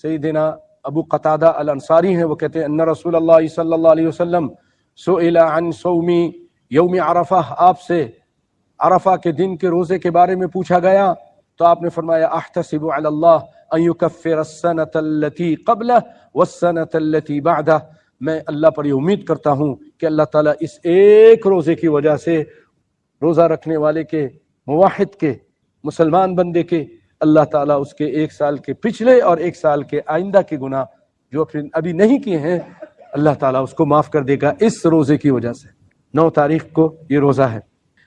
सैयदना Abu Qatada अल अंसारी हैं, वो कहते हैं अन्ना रसूलुल्लाह सल्लल्लाहु अलैहि वसल्लम सुइला अन सौमी यौम अरफा, आपसे अरफा के दिन के रोजे के बारे में पूछा गया तो आपने फरमाया अहतसिबु अलल्लाह अन युकफ्फिर अस्सनत अल्लती क़ब्लह वस्सनत अल्लती बअदह, मैं अल्लाह पर ये उम्मीद करता हूँ कि अल्लाह ताला इस एक रोजे की वजह से रोजा रखने वाले के, मुवाहिद के, मुसलमान बंदे के, अल्लाह ताला उसके एक साल के पिछले और एक साल के आइंदा के गुनाह जो अभी नहीं किए हैं, अल्लाह ताला उसको माफ कर देगा इस रोजे की वजह से। 9 तारीख को ये रोजा है,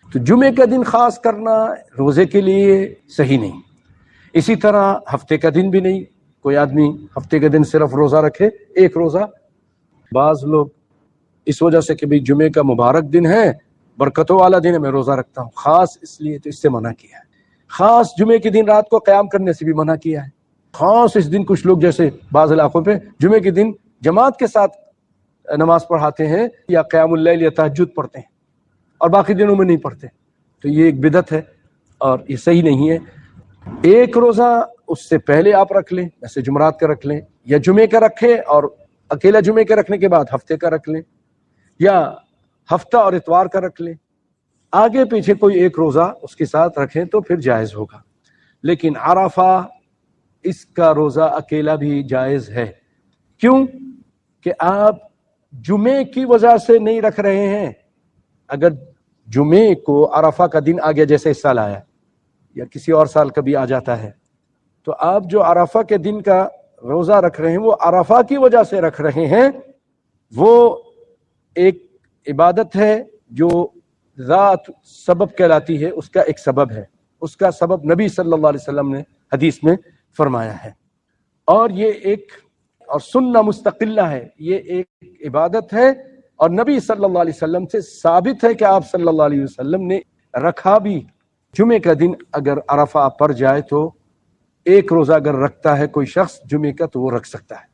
तो जुमे का दिन खास करना रोजे के लिए सही नहीं। इसी तरह हफ्ते का दिन भी नहीं, कोई आदमी हफ्ते के दिन सिर्फ रोजा रखे, एक रोजा। बाज लोग इस वजह से कि भाई जुमे का मुबारक दिन है, बरकतों वाला दिन है, मैं रोजा रखता हूँ खास इसलिए, तो इससे मना किया है। खास जुमे के दिन रात को क़याम करने से भी मना किया है। खास इस दिन कुछ लोग जैसे बाज़ इलाकों पे जुमे के दिन जमात के साथ नमाज पढ़ाते हैं या क़यामुल लैल या तहज्जुद पढ़ते हैं और बाकी दिनों में नहीं पढ़ते, तो ये एक बिदअत है और ये सही नहीं है। एक रोज़ा उससे पहले आप रख लें, जैसे जुमरात का रख लें, या जुमे का रखें और अकेला जुमे के रखने के बाद हफ्ते का रख लें, या हफ्ता और इतवार का रख लें, आगे पीछे कोई एक रोज़ा उसके साथ रखें तो फिर जायज़ होगा। लेकिन अरफा इसका रोज़ा अकेला भी जायज़ है। क्यों? कि आप जुमे की वजह से नहीं रख रहे हैं। अगर जुमे को अरफा का दिन आ गया, जैसे इस साल आया या किसी और साल कभी आ जाता है, तो आप जो अरफा के दिन का रोज़ा रख रहे हैं वो अरफा की वजह से रख रहे हैं। वो एक इबादत है जो ज़ात सबब कहलाती है, उसका एक सबब है, उसका सबब नबी सल्लल्लाहु अलैहि वसल्लम ने हदीस में फरमाया है। और ये एक और सुन्ना मुस्तकिल्ला है, ये एक इबादत है और नबी सल्लल्लाहु अलैहि वसल्लम से साबित है कि आप सल्लल्लाहु अलैहि वसल्लम ने रखा भी। जुमे का दिन अगर अरफा पड़ जाए तो एक रोज़ा अगर रखता है कोई शख्स जुमे का, तो वो रख सकता है।